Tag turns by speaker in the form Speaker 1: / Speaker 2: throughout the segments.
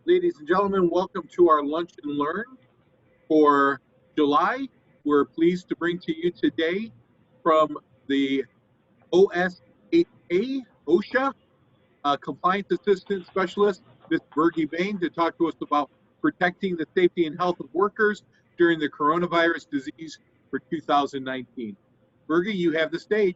Speaker 1: Ladies and gentlemen, welcome to our Lunch and Learn for July. We're pleased to bring to you today from the OSHA, Compliance Assistant Specialist, Ms. Vergie Bain, to talk to us about protecting the safety and health of workers during the coronavirus disease for 2019. Vergie, you have the stage.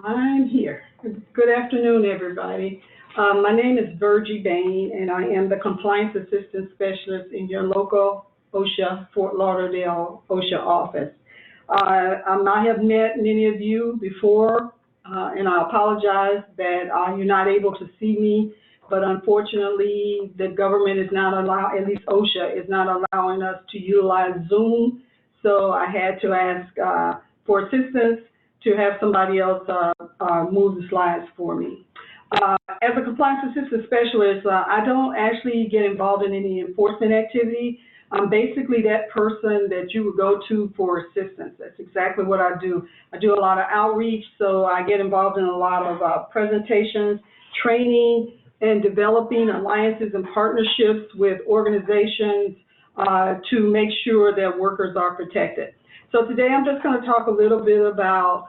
Speaker 2: I'm here. Good afternoon, everybody. My name is Vergie Bain, and I am the Compliance Assistant Specialist in your local OSHA Fort Lauderdale OSHA office. I might have met many of you before, and I apologize that you're not able to see me, but unfortunately, the government is not allowing, at least OSHA is not allowing us to utilize Zoom, so I had to ask for assistance to have somebody else move the slides for me. As a compliance assistant specialist, I don't actually get involved in any enforcement activity. I'm basically that person that you would go to for assistance. That's exactly what I do. I do a lot of outreach, so I get involved in a lot of presentations, training, and developing alliances and partnerships with organizations to make sure that workers are protected. So today I'm just going to talk a little bit about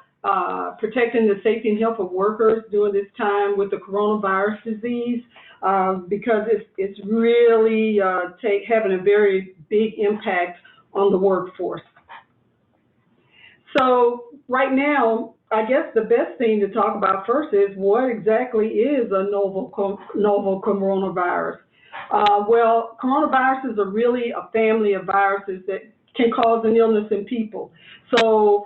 Speaker 2: protecting the safety and health of workers during this time with the coronavirus disease, because it's really having a very big impact on the workforce. So right now, I guess the best thing to talk about first is what exactly is a novel coronavirus. Well, coronaviruses are really a family of viruses that can cause an illness in people. So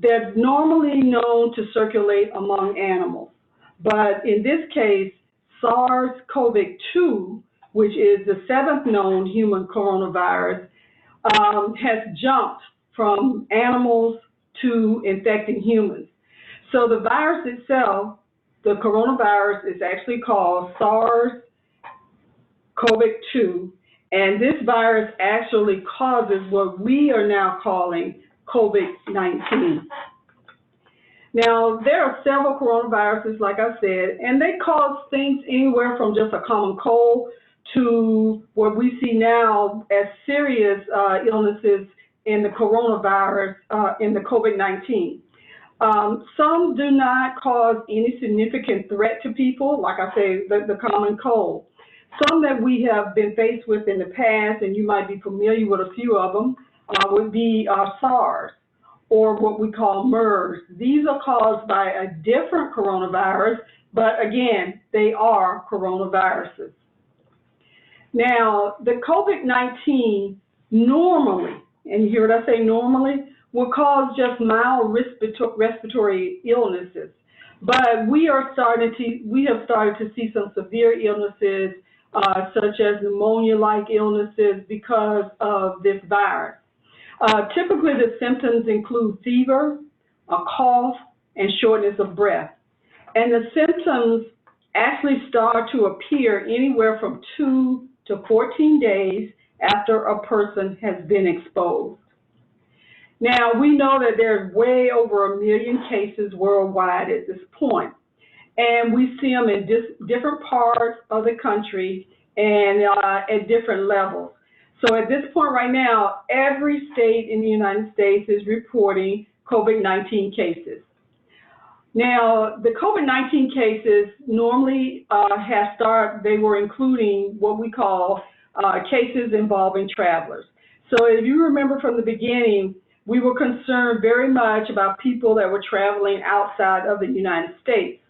Speaker 2: they're normally known to circulate among animals. But in this case, SARS-CoV-2, which is the 7th known human coronavirus, has jumped from animals to infecting humans. So the virus itself, the coronavirus, is actually called SARS-CoV-2, and this virus actually causes what we are now calling COVID-19. Now, there are several coronaviruses, like I said, and they cause things anywhere from just a common cold to what we see now as serious illnesses in the coronavirus, in the COVID-19. Some do not cause any significant threat to people, like I say, the common cold. Some that we have been faced with in the past, and you might be familiar with a few of them, would be SARS, or what we call MERS. These are caused by a different coronavirus, but again, they are coronaviruses. Now, the COVID-19 normally, and you hear what I say normally, will cause just mild respiratory illnesses. But we have started to see some severe illnesses, such as pneumonia-like illnesses because of this virus. Typically, the symptoms include fever, a cough, and shortness of breath. And the symptoms actually start to appear anywhere from 2 to 14 days after a person has been exposed. Now, we know that there's way over 1 million cases worldwide at this point, and we see them in different parts of the country and at different levels. So at this point right now, every state in the United States is reporting COVID-19 cases. Now, the COVID-19 cases normally they were including what we call cases involving travelers. So if you remember from the beginning, we were concerned very much about people that were traveling outside of the United States.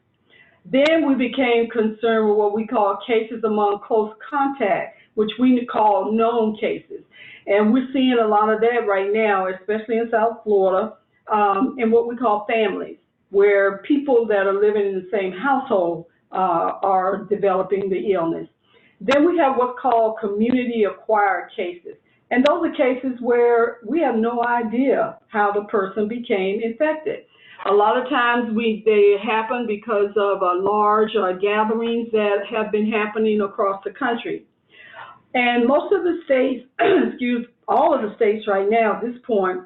Speaker 2: Then we became concerned with what we call cases among close contact, which we call known cases. And we're seeing a lot of that right now, especially in South Florida, in what we call families, where people that are living in the same household are developing the illness. Then we have what's called community-acquired cases. And those are cases where we have no idea how the person became infected. A lot of times they happen because of large gatherings that have been happening across the country. And most of the states, all of the states right now at this point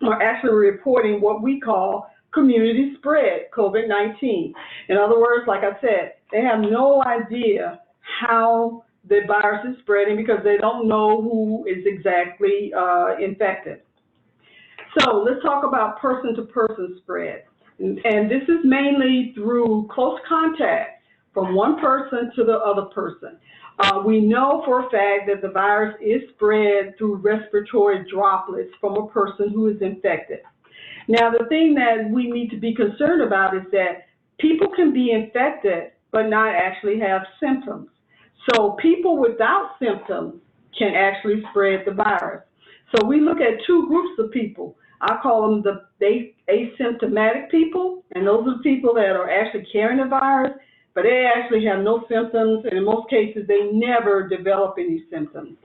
Speaker 2: are actually reporting what we call community spread COVID-19. In other words, like I said, they have no idea how the virus is spreading because they don't know who is exactly infected. So let's talk about person-to-person spread. And this is mainly through close contact from one person to the other person. We know for a fact that the virus is spread through respiratory droplets from a person who is infected. Now, the thing that we need to be concerned about is that people can be infected but not actually have symptoms. So people without symptoms can actually spread the virus. So we look at two groups of people. I call them the asymptomatic people, and those are the people that are actually carrying the virus, but they actually have no symptoms, and in most cases, they never develop any symptoms.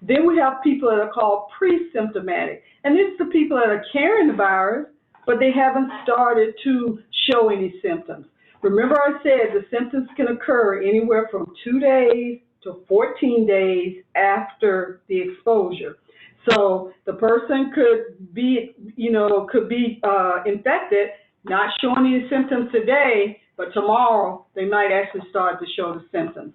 Speaker 2: Then we have people that are called pre-symptomatic, and this is the people that are carrying the virus, but they haven't started to show any symptoms. Remember I said the symptoms can occur anywhere from 2 days to 14 days after the exposure. So the person could be, infected, not showing any symptoms today, but tomorrow they might actually start to show the symptoms.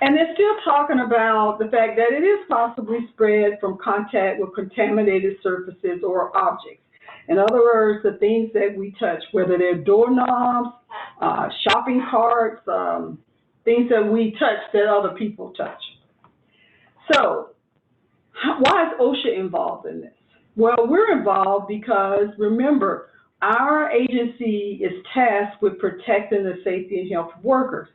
Speaker 2: And they're still talking about the fact that it is possibly spread from contact with contaminated surfaces or objects. In other words, the things that we touch, whether they're doorknobs, shopping carts, things that we touch that other people touch. So, why is OSHA involved in this? Well, we're involved because, remember, our agency is tasked with protecting the safety and health of workers.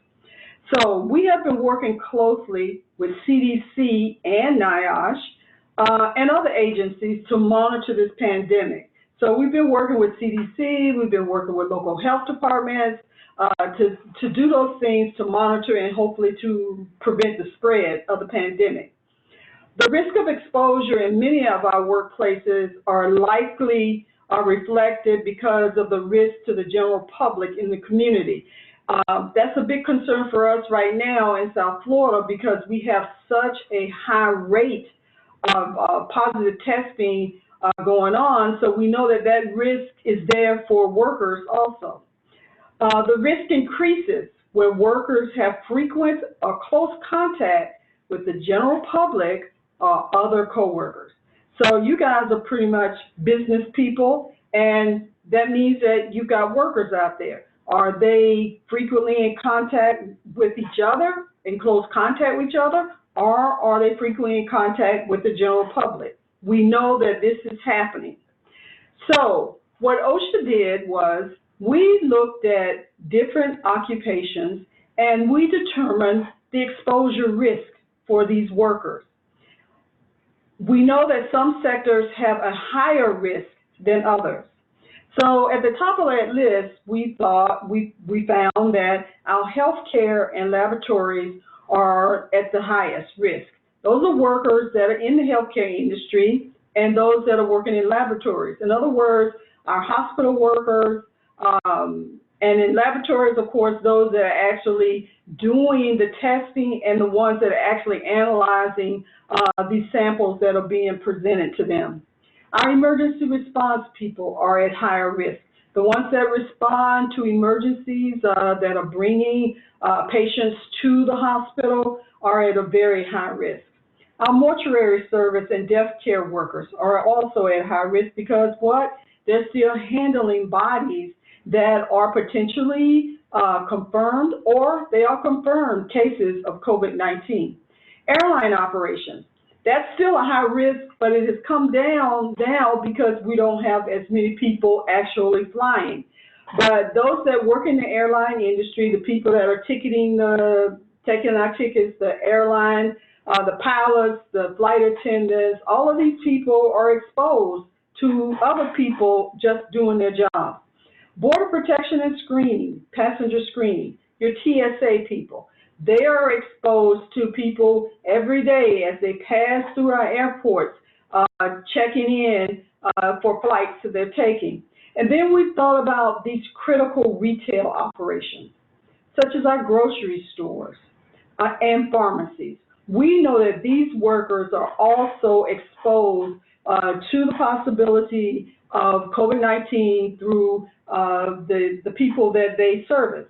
Speaker 2: So we have been working closely with CDC and NIOSH and other agencies to monitor this pandemic. So we've been working with CDC, we've been working with local health departments to do those things to monitor and hopefully to prevent the spread of the pandemic. The risk of exposure in many of our workplaces are likely reflected because of the risk to the general public in the community. That's a big concern for us right now in South Florida because we have such a high rate of positive testing going on, so we know that that risk is there for workers also. The risk increases where workers have frequent or close contact with the general public or other coworkers. So you guys are pretty much business people, and that means that you've got workers out there. Are they frequently in contact with each other, in close contact with each other, or are they frequently in contact with the general public? We know that this is happening. So what OSHA did was we looked at different occupations and we determined the exposure risk for these workers. We know that some sectors have a higher risk than others. So at the top of that list, we found that our healthcare and laboratories are at the highest risk. Those are workers that are in the healthcare industry and those that are working in laboratories. In other words, our hospital workers, and in laboratories, of course, those that are actually doing the testing and the ones that are actually analyzing these samples that are being presented to them. Our emergency response people are at higher risk. The ones that respond to emergencies that are bringing patients to the hospital are at a very high risk. Our mortuary service and death care workers are also at high risk because what? They're still handling bodies that are potentially confirmed or they are confirmed cases of COVID-19. Airline operations, that's still a high risk, but it has come down now because we don't have as many people actually flying. But those that work in the airline industry, the people that are taking our tickets, the airline, the pilots, the flight attendants, all of these people are exposed to other people just doing their job. Border protection and screening, passenger screening, your TSA people, they are exposed to people every day as they pass through our airports, checking in for flights that they're taking. And then we've thought about these critical retail operations, such as our grocery stores and pharmacies. We know that these workers are also exposed to the possibility of COVID-19 through the people that they service.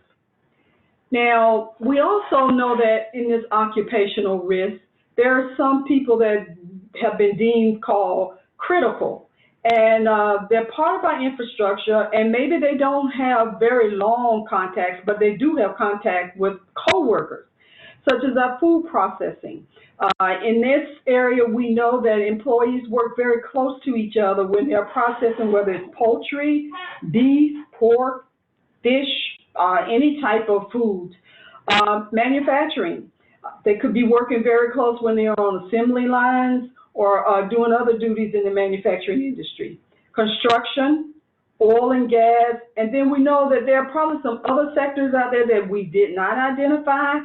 Speaker 2: Now, we also know that in this occupational risk, there are some people that have been deemed called critical. And they're part of our infrastructure, and maybe they don't have very long contacts, but they do have contact with coworkers, such as our food processing. In this area, we know that employees work very close to each other when they're processing, whether it's poultry, beef, pork, fish, any type of food. Manufacturing, they could be working very close when they're on assembly lines or doing other duties in the manufacturing industry. Construction, oil and gas, and then we know that there are probably some other sectors out there that we did not identify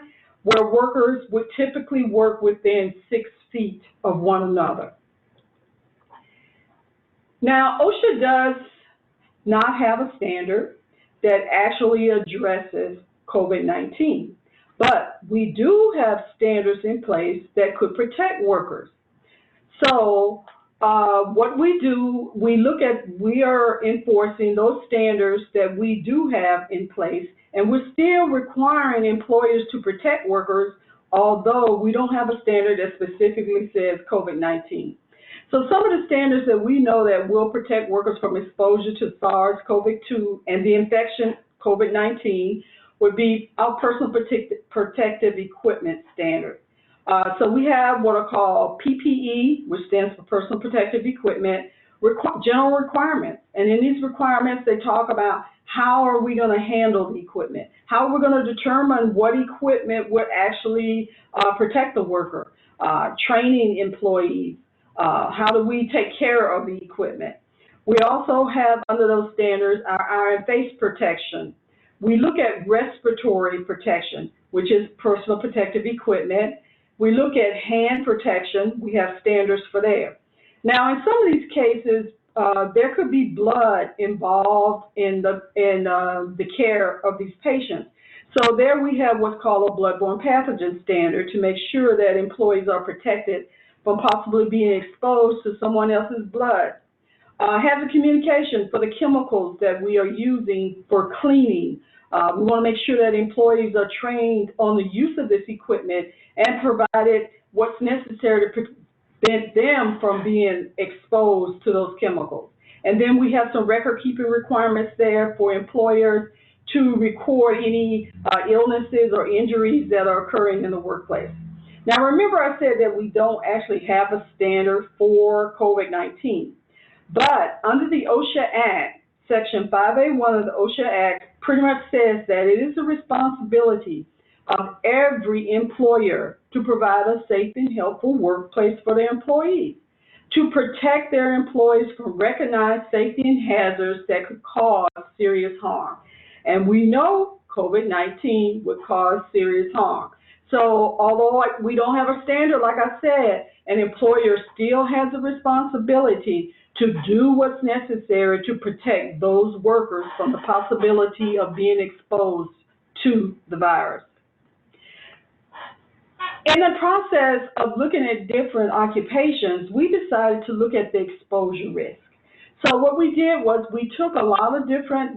Speaker 2: where workers would typically work within 6 feet of one another. Now, OSHA does not have a standard that actually addresses COVID-19, but we do have standards in place that could protect workers. So what we do, we are enforcing those standards that we do have in place, and we're still requiring employers to protect workers, although we don't have a standard that specifically says COVID-19. So some of the standards that we know that will protect workers from exposure to SARS-CoV-2 and the infection COVID-19 would be our personal protective equipment standard. So we have what are called PPE, which stands for personal protective equipment, general requirements. And in these requirements, they talk about how are we going to handle the equipment? How are we going to determine what equipment would actually protect the worker? Training employees. How do we take care of the equipment? We also have, under those standards, our eye and face protection. We look at respiratory protection, which is personal protective equipment. We look at hand protection. We have standards for there. Now, in some of these cases, there could be blood involved in the care of these patients. So there we have what's called a bloodborne pathogen standard to make sure that employees are protected from possibly being exposed to someone else's blood. Hazard communication for the chemicals that we are using for cleaning. We want to make sure that employees are trained on the use of this equipment and provided what's necessary to prevent them from being exposed to those chemicals. And then we have some record-keeping requirements there for employers to record any illnesses or injuries that are occurring in the workplace. Now, remember I said that we don't actually have a standard for COVID-19, but under the OSHA Act, Section 5A1 of the OSHA Act pretty much says that it is the responsibility of every employer to provide a safe and healthful workplace for their employees, to protect their employees from recognized safety and hazards that could cause serious harm. And we know COVID-19 would cause serious harm. So although we don't have a standard, like I said, an employer still has a responsibility to do what's necessary to protect those workers from the possibility of being exposed to the virus. In the process of looking at different occupations, we decided to look at the exposure risk. So what we did was we took a lot of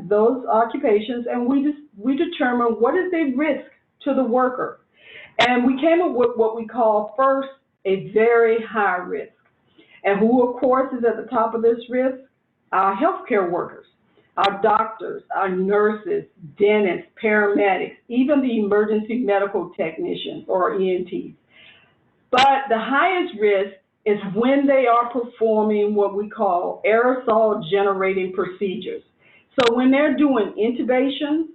Speaker 2: those occupations and we determined what is the risk to the worker. And we came up with what we call first, a very high risk. And who, of course, is at the top of this risk? Our healthcare workers, our doctors, our nurses, dentists, paramedics, even the emergency medical technicians or EMTs. But the highest risk is when they are performing what we call aerosol generating procedures. So when they're doing intubations,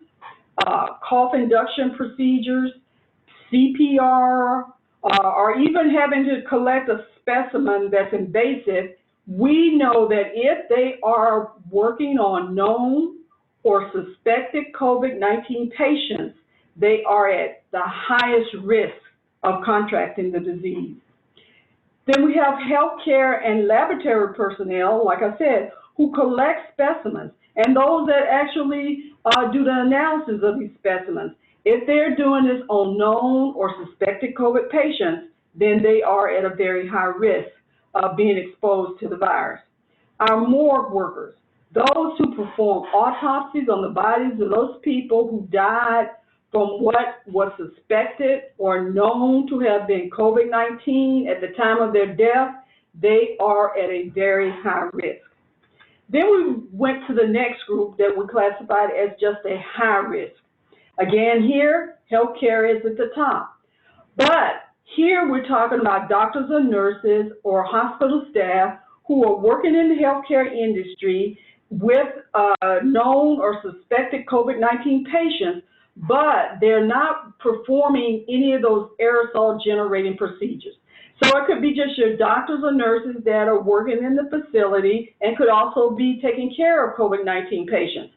Speaker 2: cough induction procedures, CPR, or even having to collect a specimen that's invasive, we know that if they are working on known or suspected COVID-19 patients, they are at the highest risk of contracting the disease. Then we have healthcare and laboratory personnel, like I said, who collect specimens, and those that actually do the analysis of these specimens. If they're doing this on known or suspected COVID patients, then they are at a very high risk of being exposed to the virus. our morgue workers, those who perform autopsies on the bodies of those people who died from what was suspected or known to have been COVID-19 at the time of their death, they are at a very high risk. Then we went to the next group that we classified as just a high risk. Again, here, healthcare is at the top. But here we're talking about doctors or nurses or hospital staff who are working in the healthcare industry with known or suspected COVID-19 patients, but they're not performing any of those aerosol generating procedures. So it could be just your doctors or nurses that are working in the facility and could also be taking care of COVID-19 patients.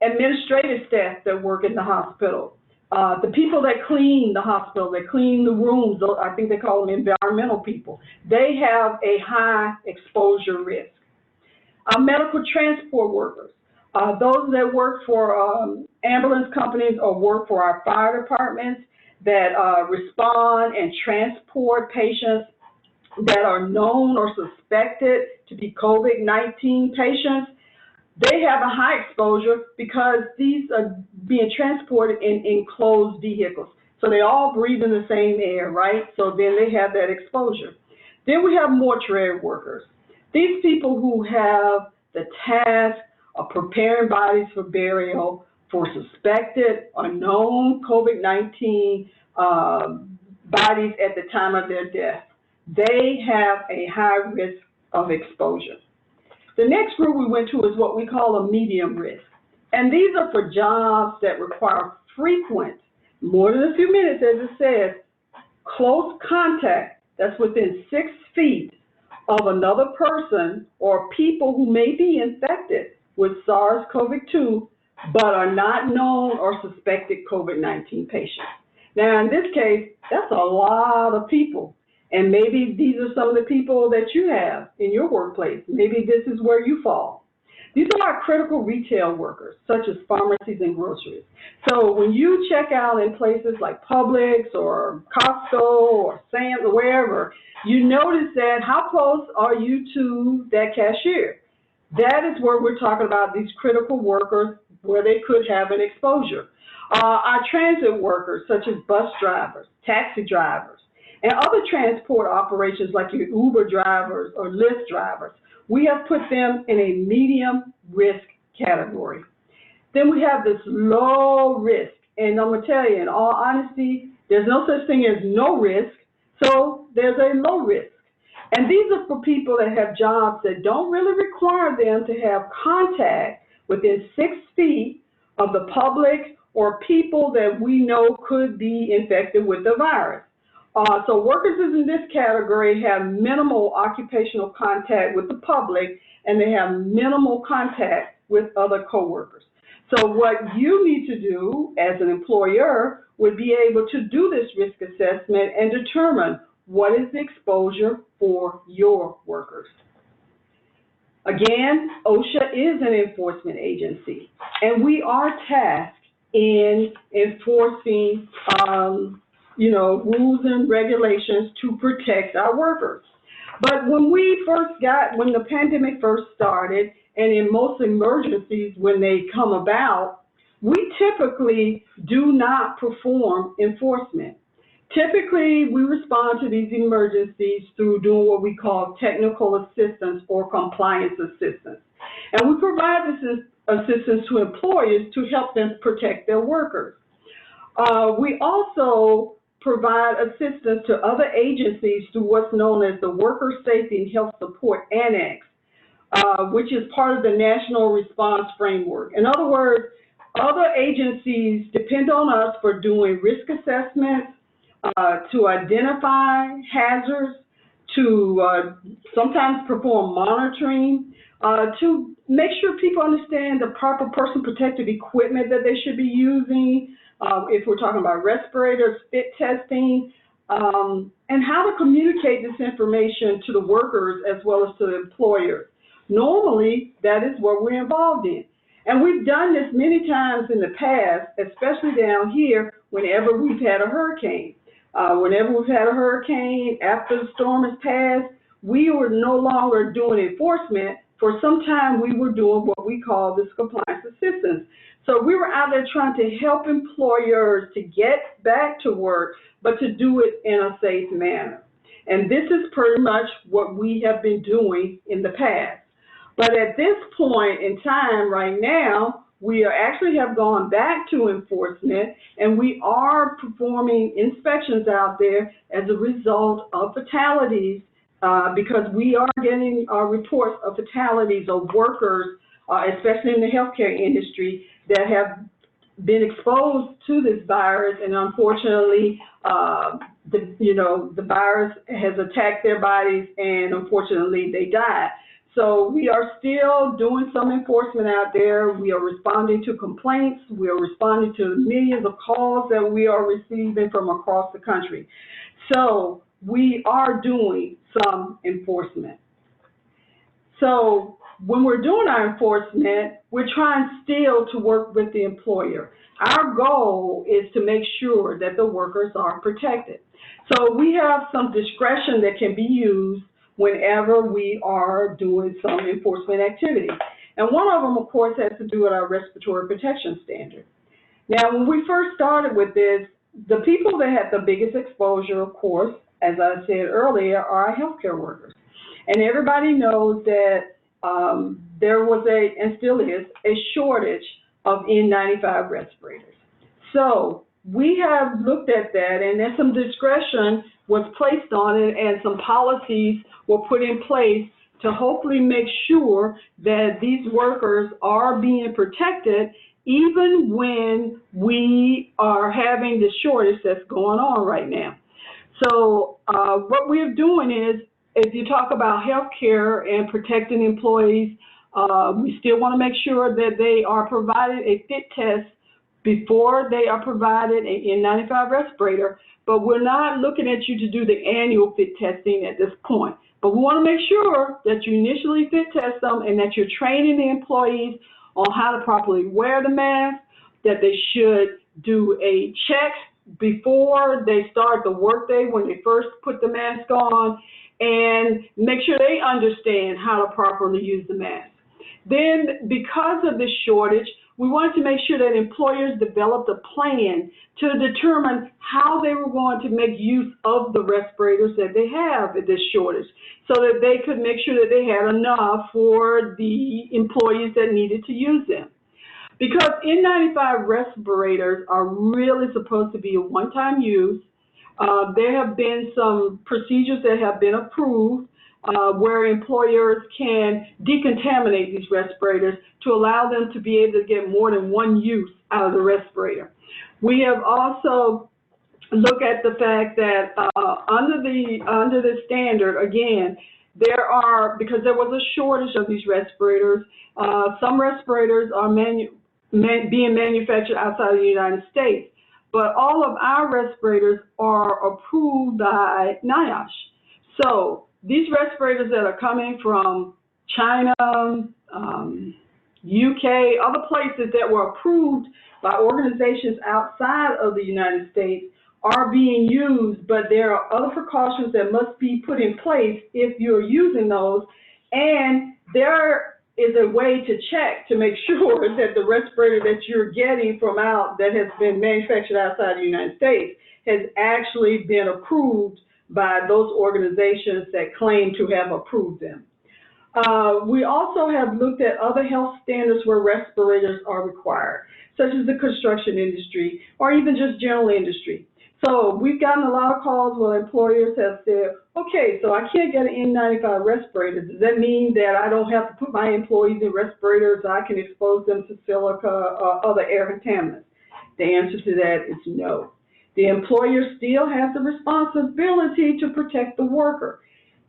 Speaker 2: Administrative staff that work in the hospital. The people that clean the hospital, that clean the rooms, I think they call them environmental people. They have a high exposure risk. Medical transport workers, those that work for ambulance companies or work for our fire departments that respond and transport patients that are known or suspected to be COVID-19 patients, they have a high exposure because these are being transported in enclosed vehicles. So they all breathe in the same air, right? So then they have that exposure. Then we have mortuary workers. These people who have the task of preparing bodies for burial for suspected or known COVID-19 bodies at the time of their death, they have a high risk of exposure. The next group we went to is what we call a medium risk. And these are for jobs that require frequent, more than a few minutes, as it says, close contact that's within 6 feet of another person or people who may be infected with SARS-CoV-2 but are not known or suspected COVID-19 patients. Now, in this case, that's a lot of people. And maybe these are some of the people that you have in your workplace. Maybe this is where you fall. These are our critical retail workers, such as pharmacies and groceries. So when you check out in places like Publix or Costco or Sam's or wherever, you notice that how close are you to that cashier? That is where we're talking about these critical workers where they could have an exposure. Our transit workers, such as bus drivers, taxi drivers, and other transport operations like your Uber drivers or Lyft drivers, we have put them in a medium risk category. Then we have this low risk, and I'm gonna tell you, in all honesty, there's no such thing as no risk, so there's a low risk. And these are for people that have jobs that don't really require them to have contact within 6 feet of the public or people that we know could be infected with the virus. So workers in this category have minimal occupational contact with the public, and they have minimal contact with other coworkers. So what you need to do as an employer would be able to do this risk assessment and determine what is the exposure for your workers. Again, OSHA is an enforcement agency, and we are tasked in enforcing rules and regulations to protect our workers. But when the pandemic first started, and in most emergencies when they come about, we typically do not perform enforcement. Typically, we respond to these emergencies through doing what we call technical assistance or compliance assistance. And we provide this assistance to employers to help them protect their workers. We also provide assistance to other agencies through what's known as the Worker Safety and Health Support Annex, which is part of the National Response Framework. In other words, other agencies depend on us for doing risk assessments, to identify hazards, to sometimes perform monitoring, to make sure people understand the proper person protective equipment that they should be using, if we're talking about respirators, fit testing, and how to communicate this information to the workers as well as to the employers. Normally, that is what we're involved in. And we've done this many times in the past, especially down here, whenever we've had a hurricane. Whenever we've had a hurricane, after the storm has passed, we were no longer doing enforcement. For some time, we were doing what we call this compliance assistance. So we were out there trying to help employers to get back to work, but to do it in a safe manner. And this is pretty much what we have been doing in the past. But at this point in time right now, we are actually have gone back to enforcement, and we are performing inspections out there as a result of fatalities, because we are getting reports of fatalities of workers, especially in the healthcare industry, that have been exposed to this virus, and unfortunately, the virus has attacked their bodies, and unfortunately, they died. So we are still doing some enforcement out there. We are responding to complaints. We are responding to millions of calls that we are receiving from across the country. So we are doing some enforcement. So when we're doing our enforcement, we're trying still to work with the employer. Our goal is to make sure that the workers are protected. So we have some discretion that can be used whenever we are doing some enforcement activity. And one of them, of course, has to do with our respiratory protection standard. Now, when we first started with this, the people that had the biggest exposure, of course, as I said earlier, are our healthcare workers. And everybody knows that there was and still is, a shortage of N95 respirators. So we have looked at that, and then some discretion was placed on it, and some policies were put in place to hopefully make sure that these workers are being protected even when we are having the shortage that's going on right now. So what we're doing is, if you talk about healthcare and protecting employees, we still want to make sure that they are provided a fit test before they are provided an N95 respirator, but we're not looking at you to do the annual fit testing at this point. But we want to make sure that you initially fit test them, and that you're training the employees on how to properly wear the mask, that they should do a check before they start the workday when they first put the mask on, and make sure they understand how to properly use the mask. Then, because of this shortage, we wanted to make sure that employers developed a plan to determine how they were going to make use of the respirators that they have at this shortage, so that they could make sure that they had enough for the employees that needed to use them. Because N95 respirators are really supposed to be a one-time use. There have been some procedures that have been approved where employers can decontaminate these respirators to allow them to be able to get more than one use out of the respirator. We have also looked at the fact that under the standard, again, because there was a shortage of these respirators, some respirators are being manufactured outside of the United States, but all of our respirators are approved by NIOSH. So these respirators that are coming from China, UK, other places that were approved by organizations outside of the United States are being used, but there are other precautions that must be put in place if you're using those, and there is a way to check to make sure that the respirator that you're getting from that has been manufactured outside the United States has actually been approved by those organizations that claim to have approved them. We also have looked at other health standards where respirators are required, such as the construction industry or even just general industry. So we've gotten a lot of calls where employers have said, okay, so I can't get an N95 respirator. Does that mean that I don't have to put my employees in respirators? I can expose them to silica or other air contaminants? The answer to that is no. The employer still has the responsibility to protect the worker.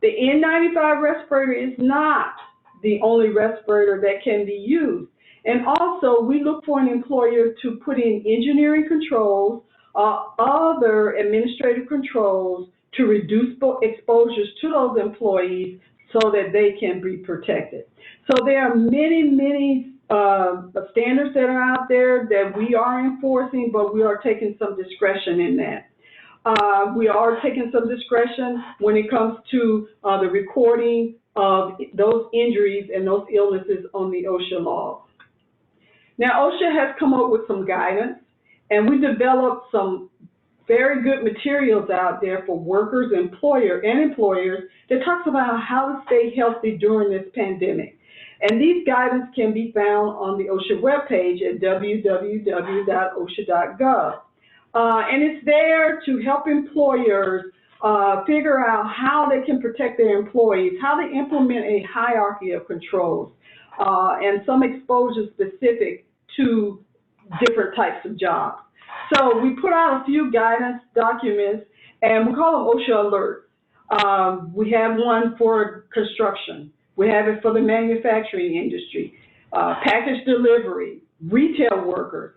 Speaker 2: The N95 respirator is not the only respirator that can be used. And also, we look for an employer to put in engineering controls, other administrative controls to reduce exposures to those employees so that they can be protected. So there are many, many standards that are out there that we are enforcing, but we are taking some discretion in that. We are taking some discretion when it comes to the recording of those injuries and those illnesses on the OSHA laws. Now, OSHA has come up with some guidance, and we developed some very good materials out there for workers, employers that talks about how to stay healthy during this pandemic. And these guidance can be found on the OSHA webpage at www.osha.gov. And it's there to help employers figure out how they can protect their employees, how they implement a hierarchy of controls, and some exposure specific to different types of jobs. So we put out a few guidance documents, and we call them OSHA alerts. We have one for construction. We have it for the manufacturing industry, package delivery, retail workers.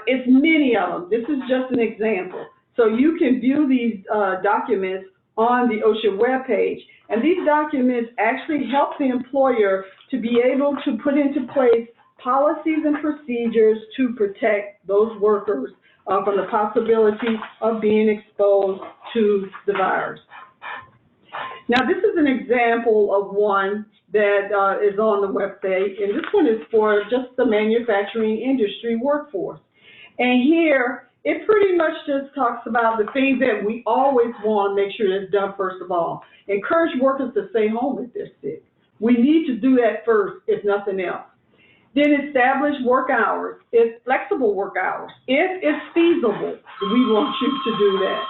Speaker 2: It's many of them. This is just an example. So you can view these documents on the OSHA webpage, and these documents actually help the employer to be able to put into place policies and procedures to protect those workers from the possibility of being exposed to the virus. Now, this is an example of one that is on the website, and this one is for just the manufacturing industry workforce. And here, it pretty much just talks about the things that we always want to make sure that's done first of all. Encourage workers to stay home if they're sick. We need to do that first, if nothing else. Then establish work hours, flexible work hours. If it's feasible, we want you to do that.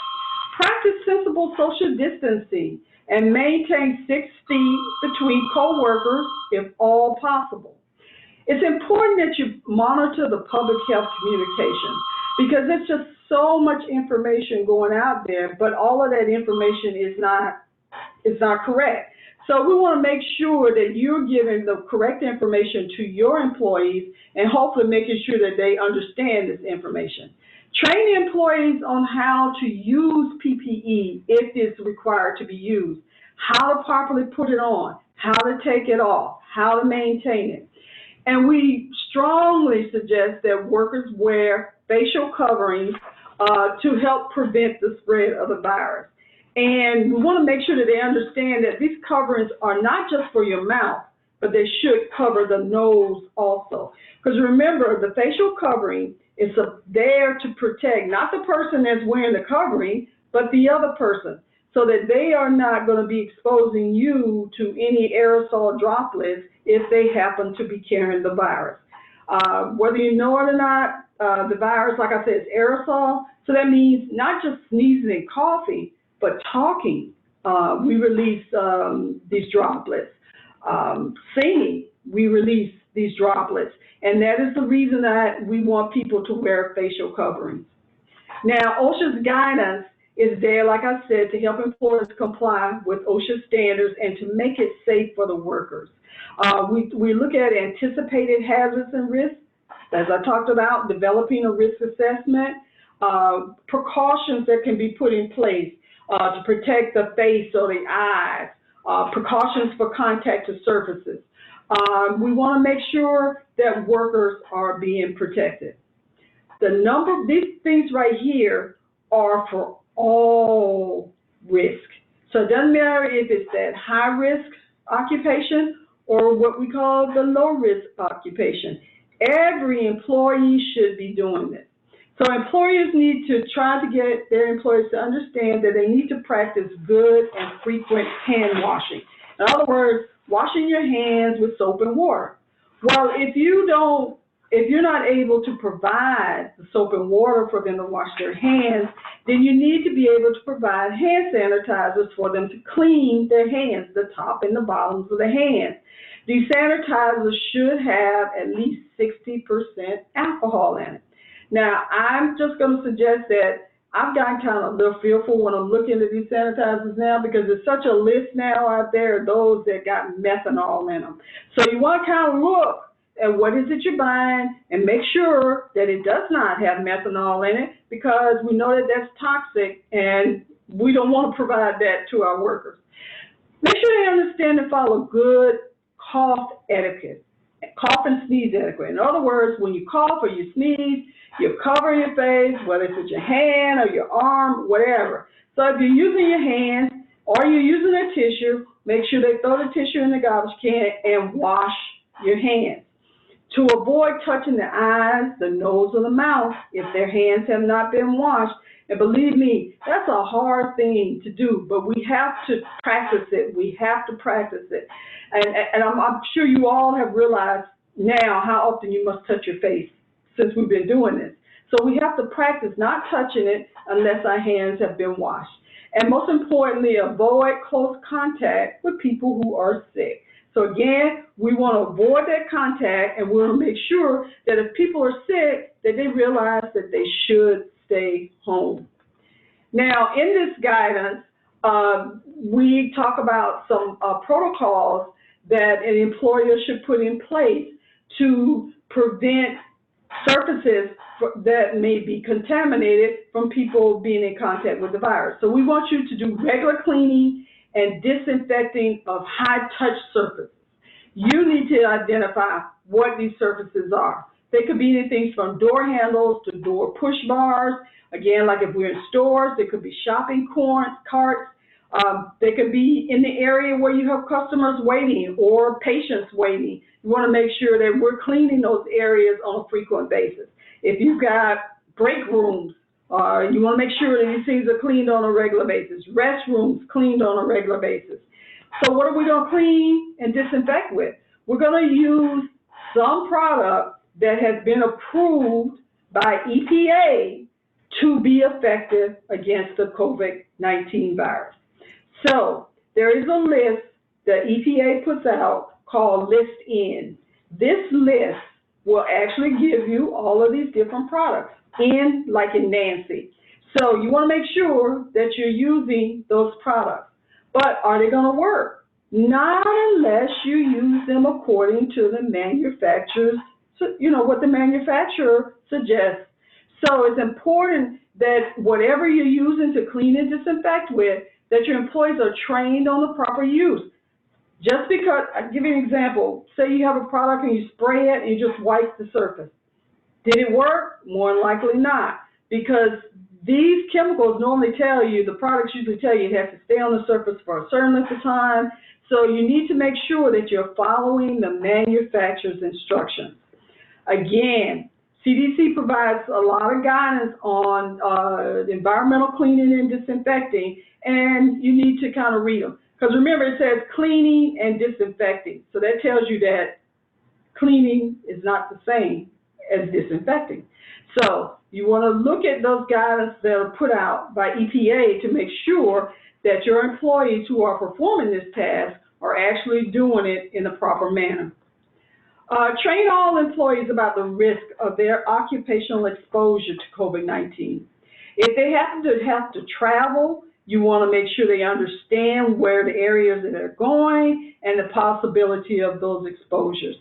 Speaker 2: Practice sensible social distancing and maintain 6 feet between co-workers if all possible. It's important that you monitor the public health communication because there's just so much information going out there, but all of that information is not correct. So we want to make sure that you're giving the correct information to your employees and hopefully making sure that they understand this information. Train employees on how to use PPE if it's required to be used, how to properly put it on, how to take it off, how to maintain it. And we strongly suggest that workers wear facial coverings to help prevent the spread of the virus. And we want to make sure that they understand that these coverings are not just for your mouth, but they should cover the nose also. Because remember, the facial covering is there to protect not the person that's wearing the covering, but the other person, so that they are not going to be exposing you to any aerosol droplets if they happen to be carrying the virus. Whether you know it or not, the virus, like I said, is aerosol. So that means not just sneezing and coughing, but talking. We release these droplets. Singing, we release these droplets. And that is the reason that we want people to wear facial coverings. Now, OSHA's guidance is there, like I said, to help employers comply with OSHA standards and to make it safe for the workers. We look at anticipated hazards and risks, as I talked about, developing a risk assessment, precautions that can be put in place to protect the face or the eyes, precautions for contact to surfaces. We want to make sure that workers are being protected. These things right here are for all risk. So it doesn't matter if it's that high risk occupation or what we call the low risk occupation. Every employee should be doing this. So employers need to try to get their employees to understand that they need to practice good and frequent hand washing. In other words, washing your hands with soap and water. Well, if you're not able to provide the soap and water for them to wash their hands, then you need to be able to provide hand sanitizers for them to clean their hands, the top and the bottoms of the hands. These sanitizers should have at least 60% alcohol in it. Now, I'm just going to suggest that I've gotten kind of a little fearful when I'm looking at these sanitizers now because there's such a list now out there of those that got methanol in them. So you want to kind of look at what is it you're buying and make sure that it does not have methanol in it because we know that that's toxic and we don't want to provide that to our workers. Make sure they understand and follow good cough etiquette. cough and sneeze adequate. In other words, when you cough or you sneeze, you cover your face, whether it's with your hand or your arm, whatever. So if you're using your hands or you're using a tissue, make sure they throw the tissue in the garbage can and wash your hands. To avoid touching the eyes, the nose, or the mouth if their hands have not been washed. And believe me, that's a hard thing to do, but we have to practice it. We have to practice it. And I'm sure you all have realized now how often you must touch your face since we've been doing this. So we have to practice not touching it unless our hands have been washed. And most importantly, avoid close contact with people who are sick. So again, we want to avoid that contact, and we want to make sure that if people are sick, that they realize that they should stay home. Now, in this guidance, we talk about some protocols that an employer should put in place to prevent surfaces that may be contaminated from people being in contact with the virus. So we want you to do regular cleaning and disinfecting of high-touch surfaces. You need to identify what these surfaces are. They could be anything from door handles to door push bars. Again, like if we're in stores, they could be shopping carts. They could be in the area where you have customers waiting or patients waiting. You want to make sure that we're cleaning those areas on a frequent basis. If you've got break rooms, you want to make sure that these things are cleaned on a regular basis. Restrooms cleaned on a regular basis. So what are we going to clean and disinfect with? We're going to use some product that has been approved by EPA to be effective against the COVID-19 virus. So there is a list that EPA puts out called List N. This list will actually give you all of these different products, N like in Nancy. So you want to make sure that you're using those products. But are they going to work? Not unless you use them according to the manufacturer's, what the manufacturer suggests. So it's important that whatever you're using to clean and disinfect with, that your employees are trained on the proper use. Just because, I'll give you an example. Say you have a product and you spray it and you just wipe the surface. Did it work? More than likely not, because these chemicals normally tell you, the products usually tell you it has to stay on the surface for a certain length of time. So you need to make sure that you're following the manufacturer's instructions. Again, CDC provides a lot of guidance on environmental cleaning and disinfecting, and you need to kind of read them. Because remember, it says cleaning and disinfecting. So that tells you that cleaning is not the same as disinfecting. So you want to look at those guidance that are put out by EPA to make sure that your employees who are performing this task are actually doing it in a proper manner. Train all employees about the risk of their occupational exposure to COVID-19. If they happen to have to travel, you want to make sure they understand where the areas that they're going and the possibility of those exposures.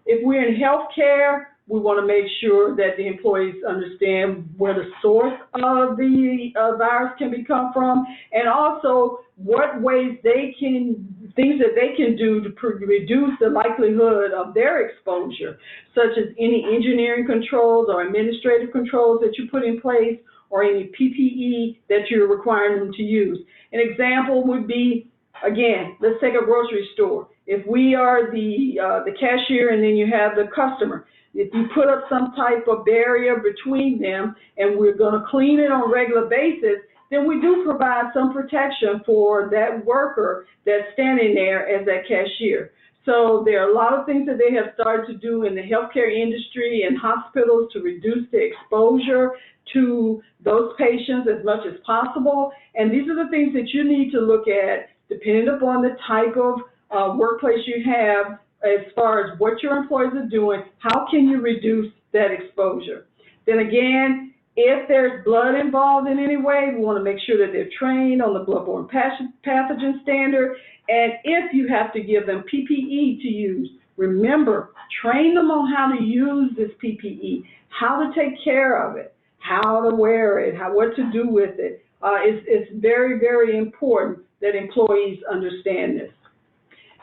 Speaker 2: If we're in healthcare, we want to make sure that the employees understand where the source of the virus can come from, and also what ways things that they can do to reduce the likelihood of their exposure, such as any engineering controls or administrative controls that you put in place, or any PPE that you're requiring them to use. An example would be, again, let's take a grocery store. If we are the cashier and then you have the customer, if you put up some type of barrier between them and we're going to clean it on a regular basis, then we do provide some protection for that worker that's standing there as that cashier. So there are a lot of things that they have started to do in the healthcare industry and hospitals to reduce the exposure to those patients as much as possible. And these are the things that you need to look at depending upon the type of workplace you have, as far as what your employees are doing, how can you reduce that exposure? Then again, if there's blood involved in any way, we want to make sure that they're trained on the bloodborne pathogen standard. And if you have to give them PPE to use, remember, train them on how to use this PPE, how to take care of it, how to wear it, what to do with it. It's very, very important that employees understand this.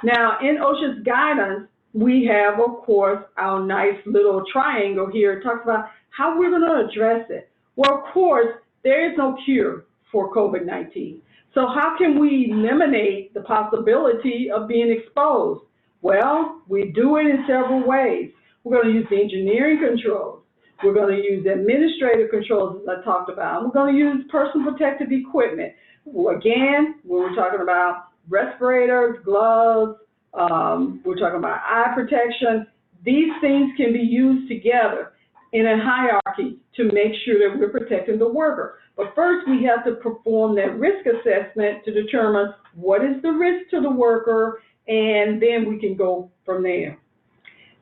Speaker 2: Now, in OSHA's guidance, we have, of course, our nice little triangle here. It talks about how we're going to address it. Well, of course, there is no cure for COVID-19. So how can we eliminate the possibility of being exposed? Well, we do it in several ways. We're going to use the engineering controls. We're going to use administrative controls, as I talked about. We're going to use personal protective equipment. Again, we're talking about respirators, gloves, we're talking about eye protection. These things can be used together in a hierarchy to make sure that we're protecting the worker. But first, we have to perform that risk assessment to determine what is the risk to the worker, and then we can go from there.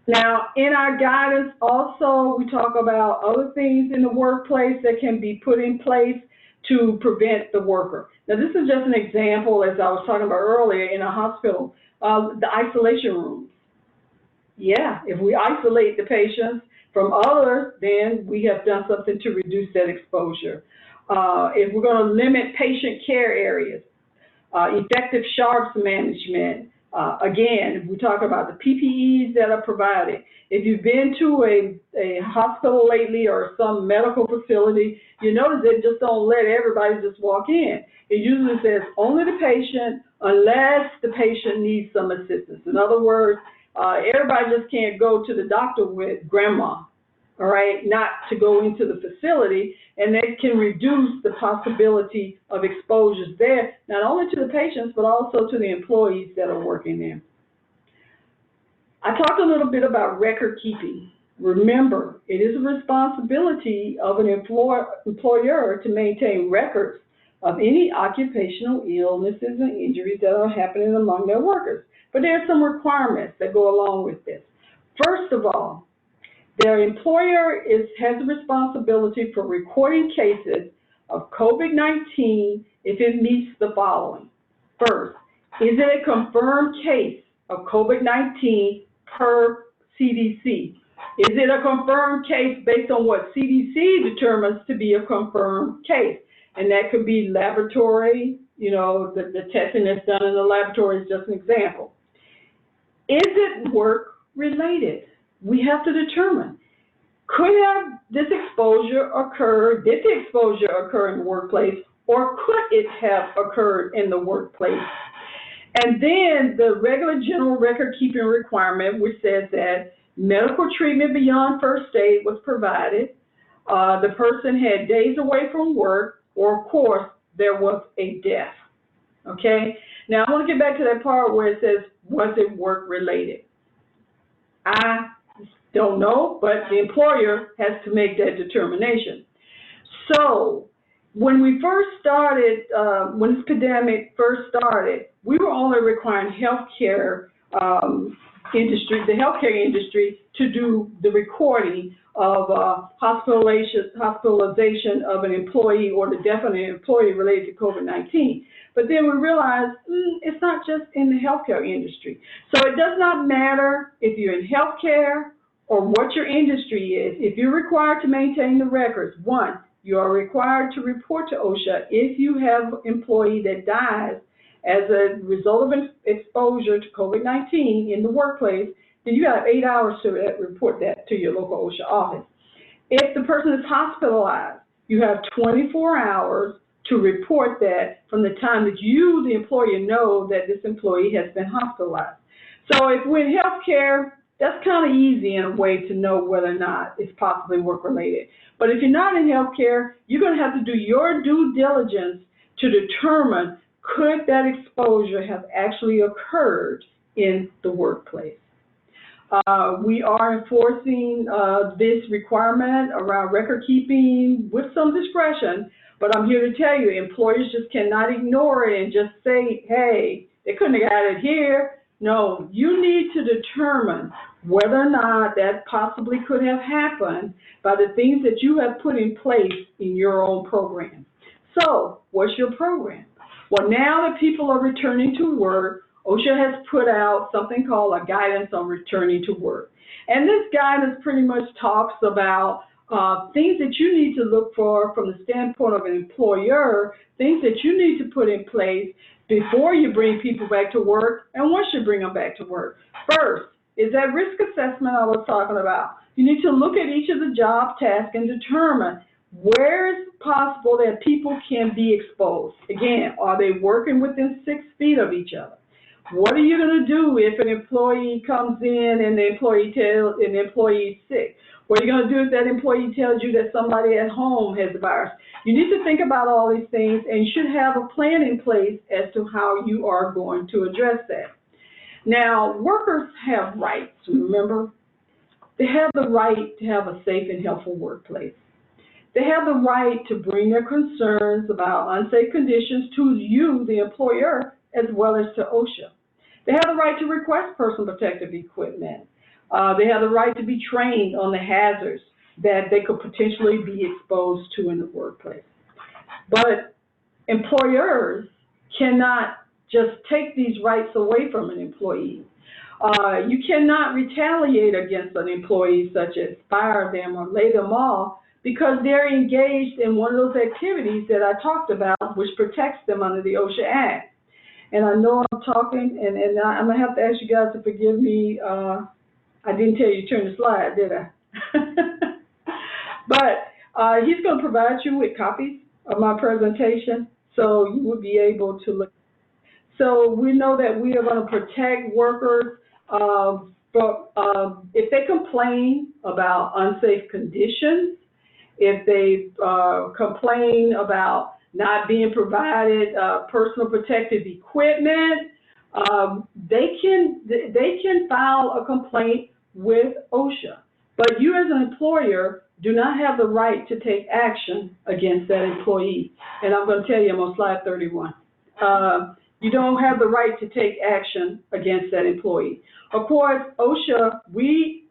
Speaker 2: Now, in our guidance, also, we talk about other things in the workplace that can be put in place to prevent the worker. Now, this is just an example, as I was talking about earlier, in a hospital, the isolation rooms. Yeah, if we isolate the patients from others, then we have done something to reduce that exposure. If we're going to limit patient care areas, effective sharps management, again, we talk about the PPEs that are provided. If you've been to a hospital lately or some medical facility, you notice they just don't let everybody just walk in. It usually says only the patient unless the patient needs some assistance. In other words, everybody just can't go to the doctor with grandma, all right, not to go into the facility, and that can reduce the possibility of exposures there, not only to the patients, but also to the employees that are working there. I talked a little bit about record keeping. Remember, it is a responsibility of an employer to maintain records of any occupational illnesses and injuries that are happening among their workers. But there are some requirements that go along with this. First of all, their employer has a responsibility for recording cases of COVID-19 if it meets the following. First, is it a confirmed case of COVID-19 per CDC? Is it a confirmed case based on what CDC determines to be a confirmed case? And that could be laboratory, you know, the testing that's done in the laboratory is just an example. Is it work-related? We have to determine, could this exposure occur, did the exposure occur in the workplace, or could it have occurred in the workplace? And then the regular general record-keeping requirement, which says that medical treatment beyond first aid was provided, the person had days away from work, or of course, there was a death, okay? Now, I want to get back to that part where it says, was it work-related? I don't know, but the employer has to make that determination. So, when we first started, when this pandemic first started, we were only requiring healthcare industry, the healthcare industry, to do the recording of hospitalization of an employee or the death of an employee related to COVID-19. But then we realized it's not just in the healthcare industry. So it does not matter if you're in healthcare or what your industry is. If you're required to maintain the records, one, you are required to report to OSHA if you have an employee that dies as a result of exposure to COVID-19 in the workplace, then you have 8 hours to report that to your local OSHA office. If the person is hospitalized, you have 24 hours to report that from the time that you, the employer, know that this employee has been hospitalized. So if we're in healthcare, that's kind of easy in a way to know whether or not it's possibly work-related. But if you're not in healthcare, you're going to have to do your due diligence to determine could that exposure have actually occurred in the workplace. We are enforcing this requirement around record keeping with some discretion, but I'm here to tell you, employers just cannot ignore it and just say, hey, they couldn't have got it here. No, you need to determine whether or not that possibly could have happened by the things that you have put in place in your own program. So, what's your program? Well, now that people are returning to work, OSHA has put out something called a guidance on returning to work. And this guidance pretty much talks about things that you need to look for from the standpoint of an employer, things that you need to put in place before you bring people back to work and once you bring them back to work. First, is that risk assessment I was talking about. You need to look at each of the job tasks and determine where is it possible that people can be exposed. Again, are they working within 6 feet of each other? What are you going to do if an employee comes in and the employee is sick? What are you going to do if that employee tells you that somebody at home has the virus? You need to think about all these things, and you should have a plan in place as to how you are going to address that. Now, workers have rights, remember? They have the right to have a safe and healthful workplace. They have the right to bring their concerns about unsafe conditions to you, the employer, as well as to OSHA. They have the right to request personal protective equipment. They have the right to be trained on the hazards that they could potentially be exposed to in the workplace. But employers cannot just take these rights away from an employee. You cannot retaliate against an employee, such as fire them or lay them off, because they're engaged in one of those activities that I talked about, which protects them under the OSHA Act. And I know I'm talking, and I'm going to have to ask you guys to forgive me. I didn't tell you to turn the slide, did I? But he's going to provide you with copies of my presentation, so you will be able to look. So we know that we are going to protect workers, but if they complain about unsafe conditions, if they complain about not being provided personal protective equipment, they can file a complaint with OSHA. But you as an employer do not have the right to take action against that employee. And I'm going to tell you, I'm on slide 31. You don't have the right to take action against that employee. Of course, OSHA, we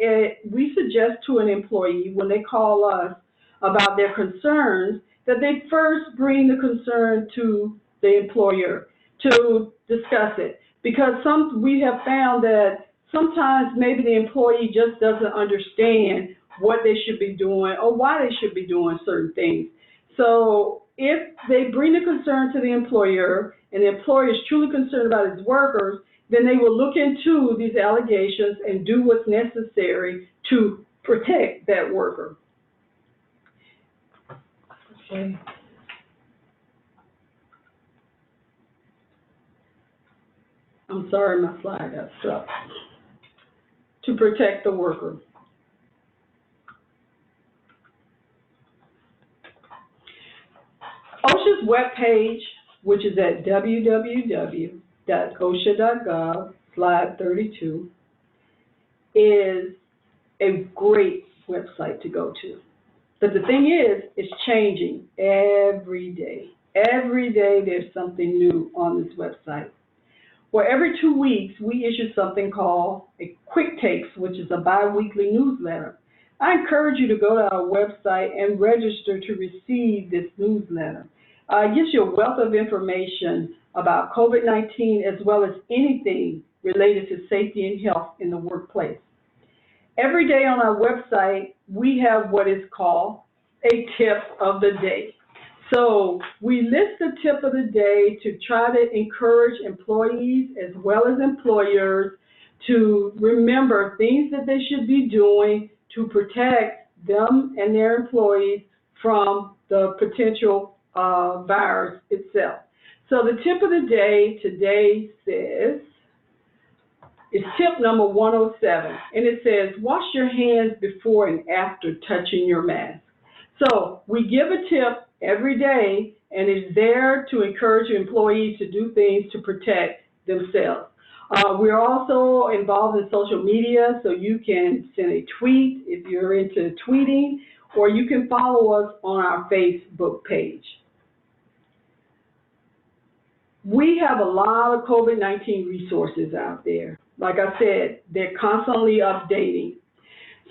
Speaker 2: suggest to an employee when they call us about their concerns that they first bring the concern to the employer to discuss it. Because we have found that sometimes maybe the employee just doesn't understand what they should be doing or why they should be doing certain things. So if they bring the concern to the employer and the employer is truly concerned about his workers, then they will look into these allegations and do what's necessary to protect that worker. Okay. I'm sorry, my slide got stuck. To protect the worker. OSHA's webpage, which is at www.osha.gov, slide 32, is a great website to go to. But the thing is, it's changing every day. Every day there's something new on this website. Well, every 2 weeks, we issue something called a Quick Takes, which is a bi-weekly newsletter. I encourage you to go to our website and register to receive this newsletter. It gives you a wealth of information about COVID-19 as well as anything related to safety and health in the workplace. Every day on our website, we have what is called a tip of the day. So we list the tip of the day to try to encourage employees as well as employers to remember things that they should be doing to protect them and their employees from the potential virus itself. So the tip of the day today says, it's tip number 107, and it says, wash your hands before and after touching your mask. So we give a tip every day, and it's there to encourage employees to do things to protect themselves. We're also involved in social media, so you can send a tweet if you're into tweeting, or you can follow us on our Facebook page. We have a lot of COVID-19 resources out there. Like I said, they're constantly updating.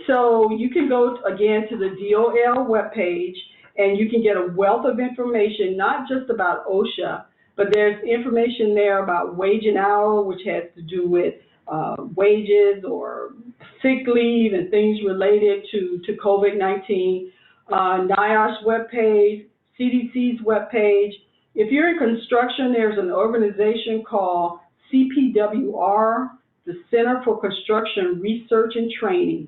Speaker 2: So you can go, again, to the DOL webpage, and you can get a wealth of information, not just about OSHA, but there's information there about wage and hour, which has to do with wages or sick leave and things related to COVID-19. NIOSH webpage, CDC's webpage. If you're in construction, there's an organization called CPWR, the Center for Construction Research and Training,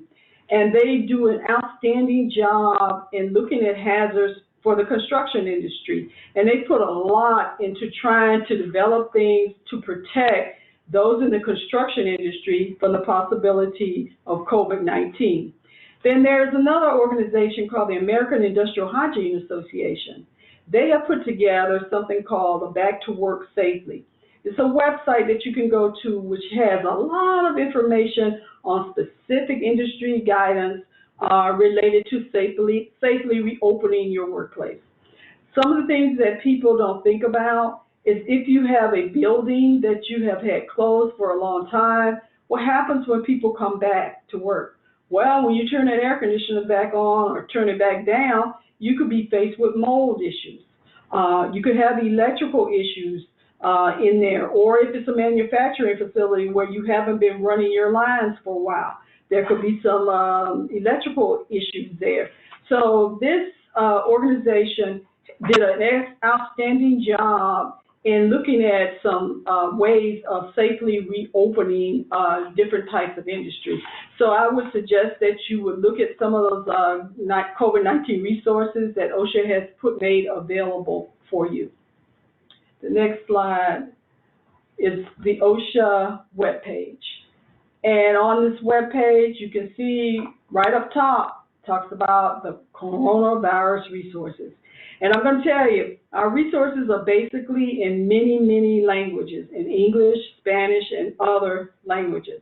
Speaker 2: and they do an outstanding job in looking at hazards for the construction industry. And they put a lot into trying to develop things to protect those in the construction industry from the possibility of COVID-19. Then there's another organization called the American Industrial Hygiene Association. They have put together something called the Back to Work Safely. It's a website that you can go to which has a lot of information on specific industry guidance related to safely reopening your workplace. Some of the things that people don't think about is if you have a building that you have had closed for a long time, what happens when people come back to work? Well, when you turn that air conditioner back on or turn it back down, you could be faced with mold issues. You could have electrical issues in there, or if it's a manufacturing facility where you haven't been running your lines for a while, there could be some electrical issues there. So this organization did an outstanding job in looking at some ways of safely reopening different types of industry. So I would suggest that you would look at some of those COVID-19 resources that OSHA has made available for you. The next slide is the OSHA webpage. And on this webpage, you can see right up top, talks about the coronavirus resources. And I'm going to tell you, our resources are basically in many, many languages, in English, Spanish, and other languages.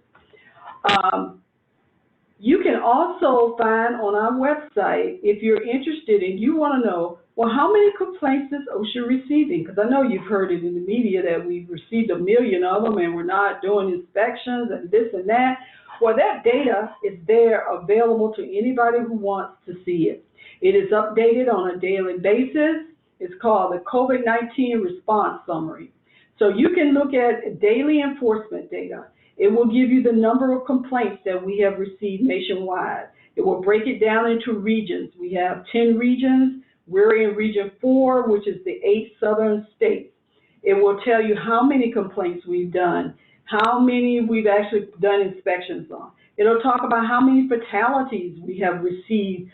Speaker 2: You can also find on our website, if you're interested and you want to know, well, how many complaints is OSHA receiving? Because I know you've heard it in the media that we've received 1 million of them and we're not doing inspections and this and that. Well, that data is there available to anybody who wants to see it. It is updated on a daily basis. It's called the COVID-19 Response Summary. So you can look at daily enforcement data. It will give you the number of complaints that we have received nationwide. It will break it down into regions. We have 10 regions. We're in Region 4, which is the 8 southern states. It will tell you how many complaints we've done, how many we've actually done inspections on. It'll talk about how many fatalities we have received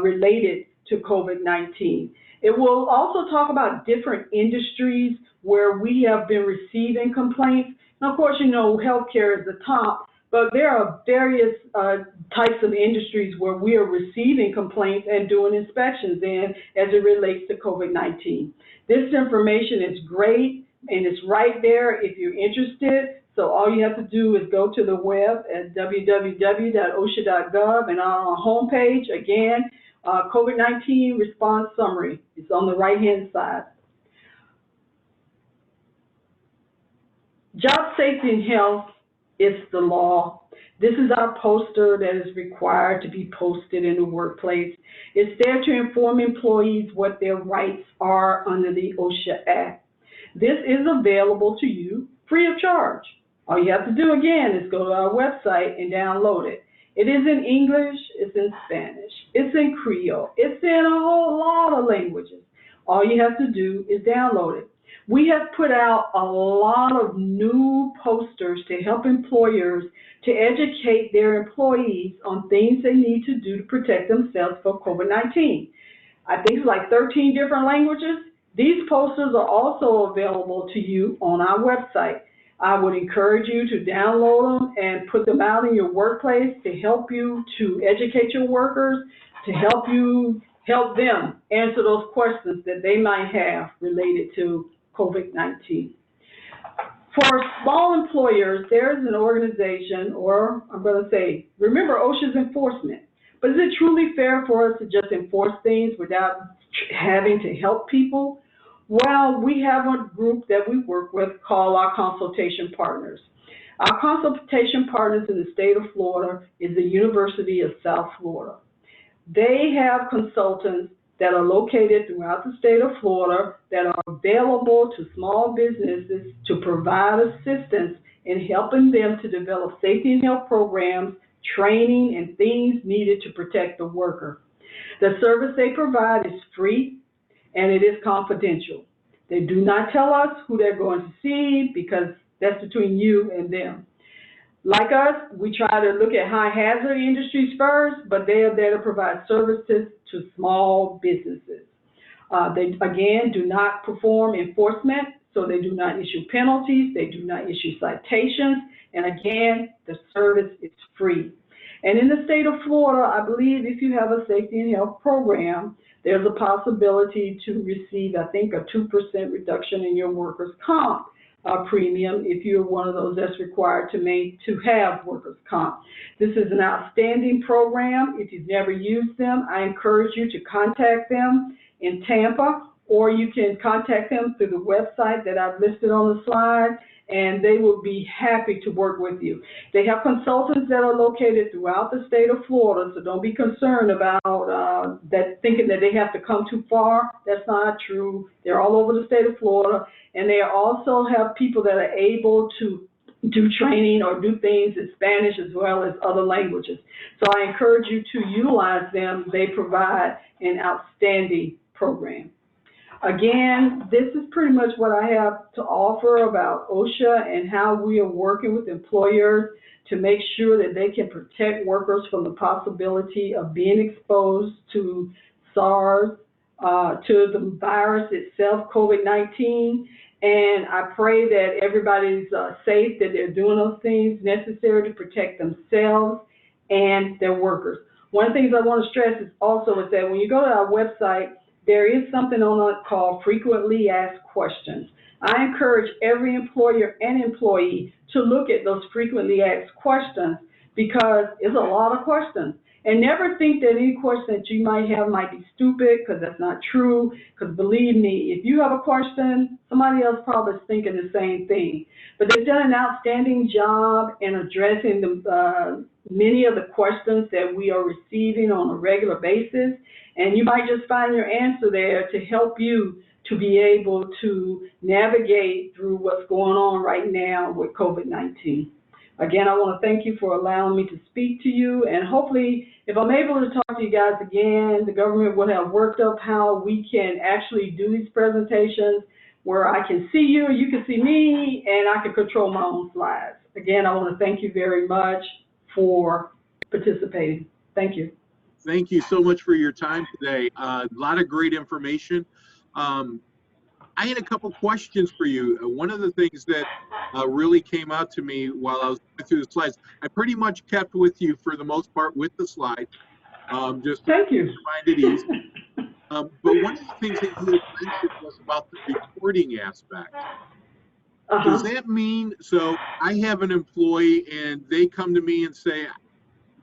Speaker 2: related to COVID-19. It will also talk about different industries where we have been receiving complaints. And of course, you know, healthcare is the top, but there are various types of industries where we are receiving complaints and doing inspections in as it relates to COVID-19. This information is great and it's right there if you're interested. So all you have to do is go to the web at www.osha.gov, and on our homepage, again, COVID-19 Response Summary. It's on the right-hand side. Job safety and health is the law. This is our poster that is required to be posted in the workplace. It's there to inform employees what their rights are under the OSHA Act. This is available to you free of charge. All you have to do, again, is go to our website and download it. It is in English, it's in Spanish, it's in Creole, it's in a whole lot of languages. All you have to do is download it. We have put out a lot of new posters to help employers to educate their employees on things they need to do to protect themselves from COVID-19. I think it's like 13 different languages. These posters are also available to you on our website. I would encourage you to download them and put them out in your workplace to help you to educate your workers, to help them answer those questions that they might have related to COVID-19. For small employers, there's an organization, or I'm going to say, remember OSHA's enforcement. But is it truly fair for us to just enforce things without having to help people? Well, we have a group that we work with called our consultation partners. Our consultation partners in the state of Florida is the University of South Florida. They have consultants that are located throughout the state of Florida that are available to small businesses to provide assistance in helping them to develop safety and health programs, training, and things needed to protect the worker. The service they provide is free and it is confidential. They do not tell us who they're going to see because that's between you and them. Like us, we try to look at high hazard industries first, but they are there to provide services to small businesses. They, again, do not perform enforcement, so they do not issue penalties, they do not issue citations, and again, the service is free. And in the state of Florida, I believe if you have a safety and health program, there's a possibility to receive, I think, a 2% reduction in your workers' comp premium if you're one of those that's required to have workers' comp. This is an outstanding program. If you've never used them, I encourage you to contact them in Tampa, or you can contact them through the website that I've listed on the slide, and they will be happy to work with you. They have consultants that are located throughout the state of Florida, so don't be concerned about that, thinking that they have to come too far. That's not true. They're all over the state of Florida, and they also have people that are able to do training or do things in Spanish as well as other languages. So I encourage you to utilize them. They provide an outstanding program. Again, this is pretty much what I have to offer about OSHA and how we are working with employers to make sure that they can protect workers from the possibility of being exposed to SARS, to the virus itself, COVID-19. And I pray that everybody's safe, that they're doing those things necessary to protect themselves and their workers. One of the things I want to stress is also is that when you go to our website, there is something on it called frequently asked questions. I encourage every employer and employee to look at those frequently asked questions because it's a lot of questions. And never think that any question that you might have might be stupid, because that's not true. Because believe me, if you have a question, somebody else probably is thinking the same thing. But they've done an outstanding job in addressing many of the questions that we are receiving on a regular basis. And you might just find your answer there to help you to be able to navigate through what's going on right now with COVID-19. Again, I want to thank you for allowing me to speak to you, and hopefully, if I'm able to talk to you guys again, the government will have worked up how we can actually do these presentations where I can see you, you can see me, and I can control my own slides. Again, I want to thank you very much for participating. Thank you.
Speaker 1: Thank you so much for your time today. A lot of great information. I had a couple questions for you. One of the things that really came out to me while I was going through the slides, I pretty much kept with you for the most part with the slides, just
Speaker 2: Thank you.
Speaker 1: to find it easy. But one of the things that you had mentioned was about the reporting aspect. Does that mean, so I have an employee and they come to me and say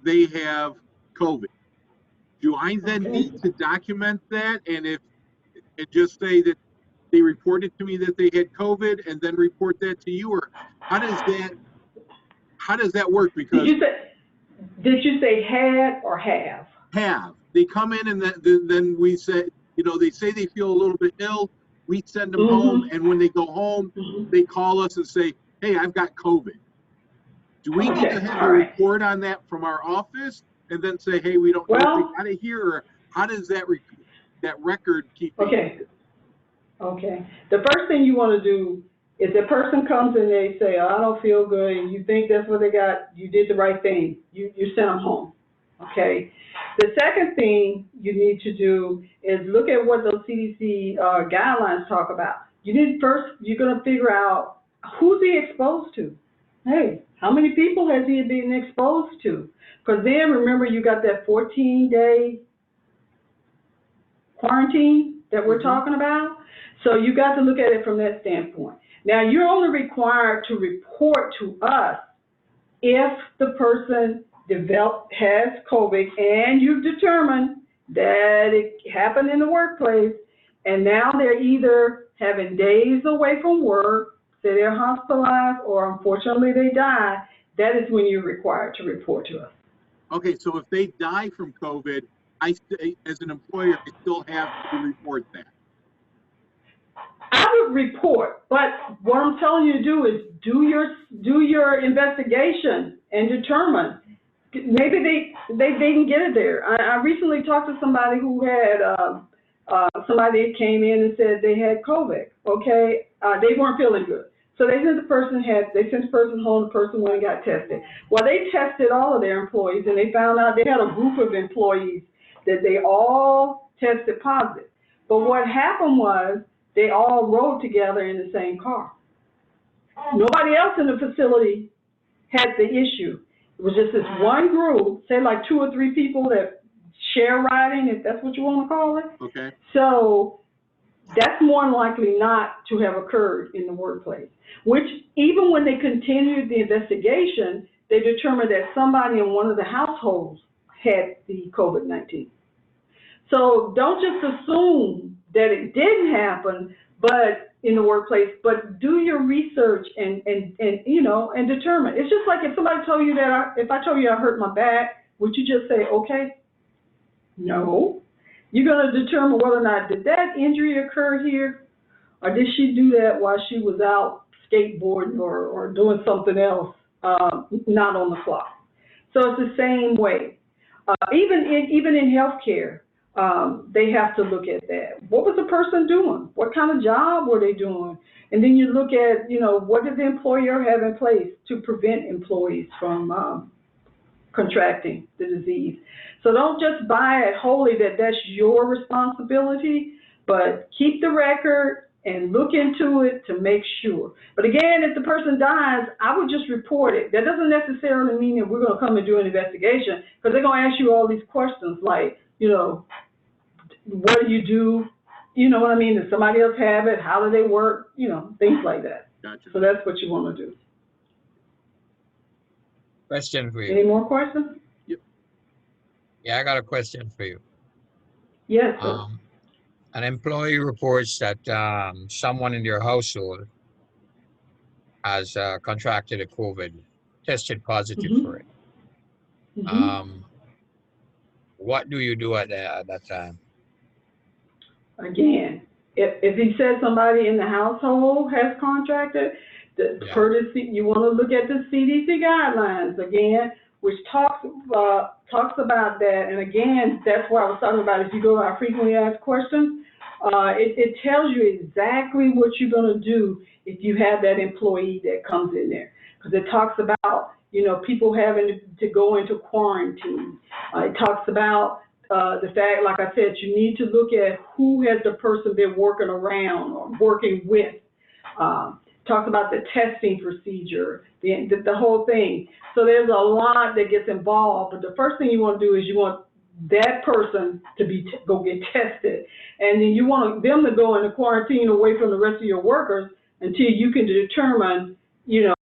Speaker 1: they have COVID. Do I then need to document that, and just say that they reported to me that they had COVID and then report that to you, or how does that work? Because
Speaker 2: did you say had or have?
Speaker 1: Have. They come in and then we say, you know, they say they feel a little bit ill. We send them home, and when they go home, they call us and say, "Hey, I've got COVID." Do we need to have a report on that from our office and then say, "Hey, we don't know if they got it here," or how does that record keep?
Speaker 2: Okay. The first thing you want to do is the person comes and they say, "Oh, I don't feel good," and you think that's what they got, you did the right thing. You sent them home. Okay. The second thing you need to do is look at what those CDC guidelines talk about. You're going to figure out who's he exposed to. Hey, how many people has he been exposed to? Because then remember, you got that 14-day quarantine that we're talking about. So you got to look at it from that standpoint. Now, you're only required to report to us if the person has COVID and you've determined that it happened in the workplace, and now they're either having days away from work, say they're hospitalized, or unfortunately they die. That is when you're required to report to us.
Speaker 1: Okay, so if they die from COVID, as an employer, I still have to report that.
Speaker 2: I would report, but what I'm telling you to do is do your investigation and determine. Maybe they didn't get it there. I recently talked to somebody who had somebody that came in and said they had COVID. Okay, they weren't feeling good. So they sent the person home, the person went and got tested. Well, they tested all of their employees, and they found out they had a group of employees that they all tested positive. But what happened was they all rode together in the same car. Nobody else in the facility had the issue. It was just this one group, say like 2 or 3 people that share riding, if that's what you want to call it.
Speaker 1: Okay.
Speaker 2: So that's more than likely not to have occurred in the workplace, which even when they continued the investigation, they determined that somebody in one of the households had the COVID-19. So don't just assume that it didn't happen, but in the workplace, but do your research and determine. It's just like if somebody told you that, if I told you I hurt my back, would you just say, okay? No. You're going to determine whether or not, did that injury occur here, or did she do that while she was out skateboarding or doing something else, not on the clock? So it's the same way. Even in healthcare, they have to look at that. What was the person doing? What kind of job were they doing? And then you look at, what did the employer have in place to prevent employees from contracting the disease? So don't just buy it wholly that that's your responsibility, but keep the record and look into it to make sure. But again, if the person dies, I would just report it. That doesn't necessarily mean that we're going to come and do an investigation, because they're going to ask you all these questions like, what do you do? You know what I mean? Does somebody else have it? How do they work? Things like that.
Speaker 1: Gotcha.
Speaker 2: So that's what you want to do.
Speaker 3: Question for you.
Speaker 2: Any more questions?
Speaker 1: Yep.
Speaker 3: Yeah, I got a question for you.
Speaker 2: Yes, sir.
Speaker 3: An employee reports that someone in their household has contracted a COVID, tested positive for it. What do you do at that time?
Speaker 2: Again, if he says somebody in the household has contracted, you want to look at the CDC guidelines again, which talks about that. And again, that's what I was talking about. If you go to our frequently asked questions, it tells you exactly what you're going to do if you have that employee that comes in there, because it talks about people having to go into quarantine. It talks about the fact, like I said, you need to look at who has the person been working around or working with. Talks about the testing procedure, the whole thing. So there's a lot that gets involved, but the first thing you want to do is you want that person to go get tested, and then you want them to go into quarantine away from the rest of your workers until you can determine, is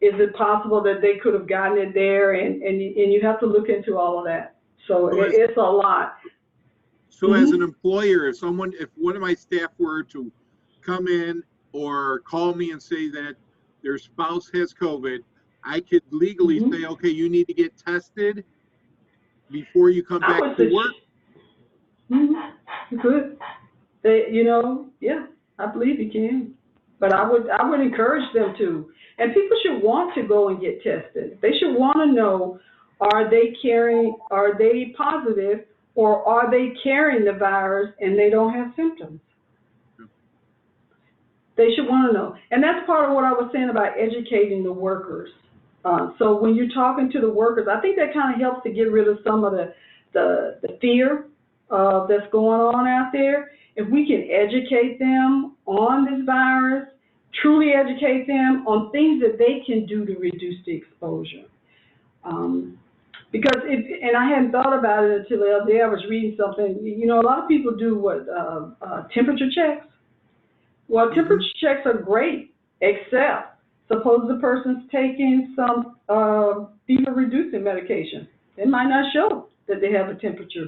Speaker 2: it possible that they could have gotten it there, and you have to look into all of that. So it's a lot.
Speaker 1: So as an employer, if one of my staff were to come in or call me and say that their spouse has COVID, I could legally say, okay, you need to get tested before you come back to work?
Speaker 2: You could. Yeah, I believe you can. But I would encourage them to. And people should want to go and get tested. They should want to know, are they positive, or are they carrying the virus and they don't have symptoms? They should want to know. And that's part of what I was saying about educating the workers. So when you're talking to the workers, I think that kind of helps to get rid of some of the fear that's going on out there. If we can educate them on this virus, truly educate them on things that they can do to reduce the exposure. Because and I hadn't thought about it until the other day. I was reading something. A lot of people do temperature checks. Well, temperature checks are great, except suppose the person's taking some fever-reducing medication. It might not show that they have a temperature.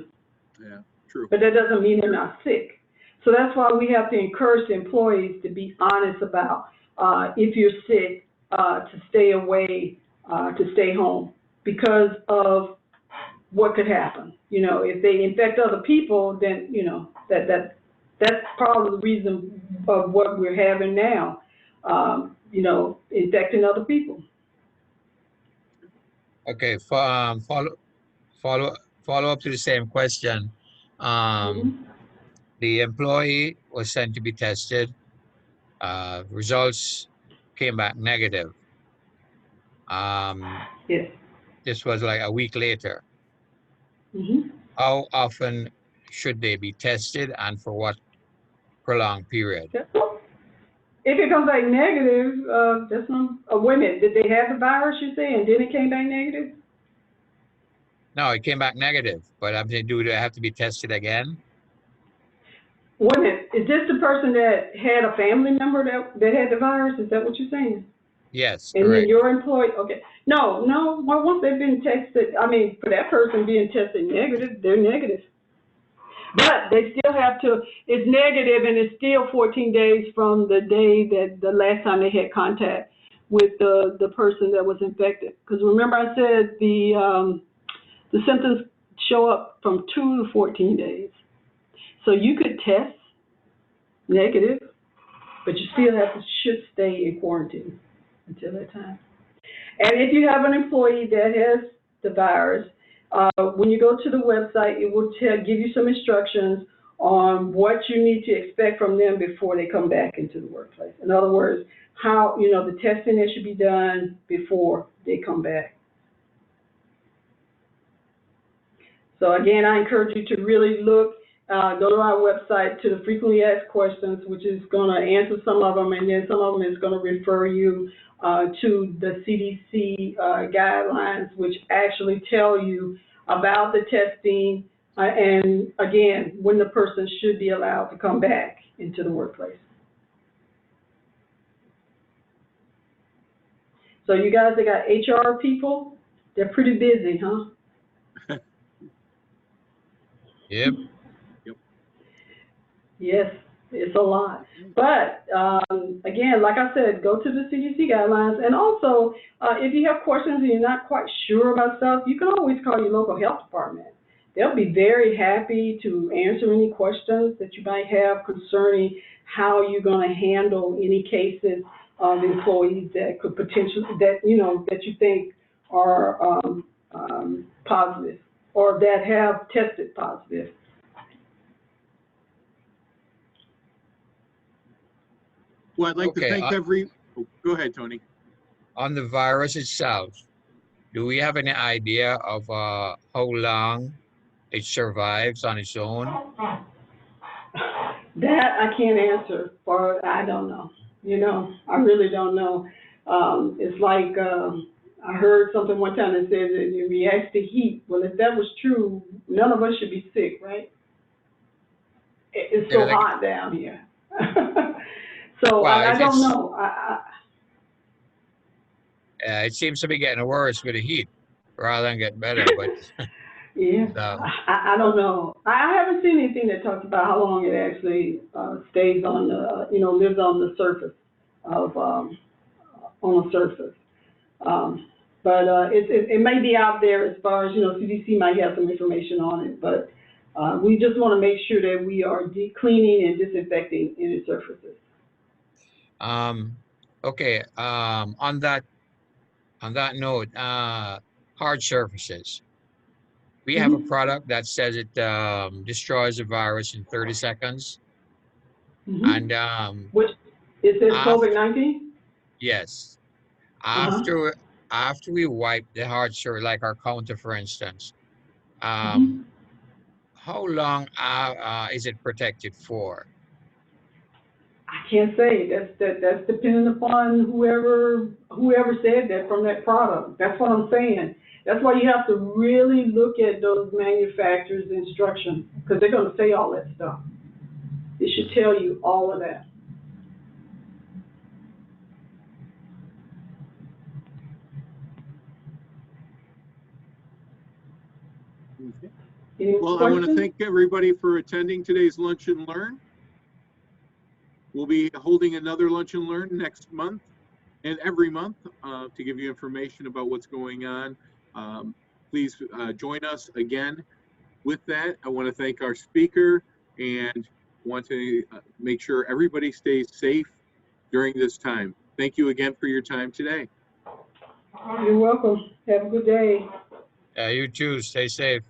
Speaker 1: Yeah, true.
Speaker 2: But that doesn't mean they're not sick. So that's why we have to encourage the employees to be honest about if you're sick, to stay away, to stay home, because of what could happen. If they infect other people, then that's probably the reason of what we're having now. Infecting other people.
Speaker 3: Okay, follow up to the same question. The employee was sent to be tested. Results came back negative.
Speaker 2: Yes.
Speaker 3: This was like a week later.
Speaker 2: Mm-hmm.
Speaker 3: How often should they be tested, and for what prolonged period?
Speaker 2: If it comes back negative, that's not, wait a minute, did they have the virus, you say, and then it came back negative?
Speaker 3: No, it came back negative, but I'm saying, do they have to be tested again?
Speaker 2: Wait a minute, is this the person that had a family member that had the virus? Is that what you're saying?
Speaker 3: Yes,
Speaker 2: And then
Speaker 3: correct.
Speaker 2: your employee, okay. No, well, once they've been tested, I mean, for that person being tested negative, they're negative. But they still have to, it's negative and it's still 14 days from the day that the last time they had contact with the person that was infected. Because remember I said the symptoms show up from 2 to 14 days. So you could test negative, but you still should stay in quarantine until that time. And if you have an employee that has the virus, when you go to the website, it will give you some instructions on what you need to expect from them before they come back into the workplace. In other words, how, the testing that should be done before they come back. So again, I encourage you to really look, go to our website to the frequently asked questions, which is going to answer some of them, and then some of them is going to refer you to the CDC guidelines, which actually tell you about the testing and, again, when the person should be allowed to come back into the workplace. So you guys that got HR people, they're pretty busy, huh?
Speaker 3: Yep.
Speaker 2: Yes, it's a lot. But again, like I said, go to the CDC guidelines. And also, if you have questions and you're not quite sure about stuff, you can always call your local health department. They'll be very happy to answer any questions that you might have concerning how you're going to handle any cases of employees that could potentially, that you think are positive or that have tested positive.
Speaker 1: Well, I'd like to
Speaker 3: Okay,
Speaker 1: thank go ahead, Tony.
Speaker 3: On the virus itself, do we have any idea of how long it survives on its own?
Speaker 2: That I can't answer, or I don't know. I really don't know. It's like I heard something one time that said that it reacts to heat. Well, if that was true, none of us should be sick, right? It's so hot down here. So
Speaker 3: well,
Speaker 2: I don't know.
Speaker 3: It seems to be getting worse with the heat rather than getting better, but
Speaker 2: yeah,
Speaker 3: so.
Speaker 2: I don't know. I haven't seen anything that talks about how long it actually stays on the, lives on the surface of, on the surface. But it may be out there as far as, CDC might have some information on it, but we just want to make sure that we are cleaning and disinfecting any surfaces.
Speaker 3: Okay. On that note, hard surfaces. We have a product that says it destroys the virus in 30 seconds. And
Speaker 2: which is this COVID-19?
Speaker 3: Yes. After we wipe the hard surface, like our counter, for instance, how long is it protected for?
Speaker 2: I can't say. That's dependent upon whoever said that from that product. That's what I'm saying. That's why you have to really look at those manufacturers' instructions, because they're going to say all that stuff. It should tell you all of that.
Speaker 1: Okay. Well, I want to thank everybody for attending today's Lunch and Learn. We'll be holding another Lunch and Learn next month and every month to give you information about what's going on. Please join us again. With that, I want to thank our speaker and want to make sure everybody stays safe during this time. Thank you again for your time today.
Speaker 2: You're welcome. Have a good day.
Speaker 3: You too. Stay safe.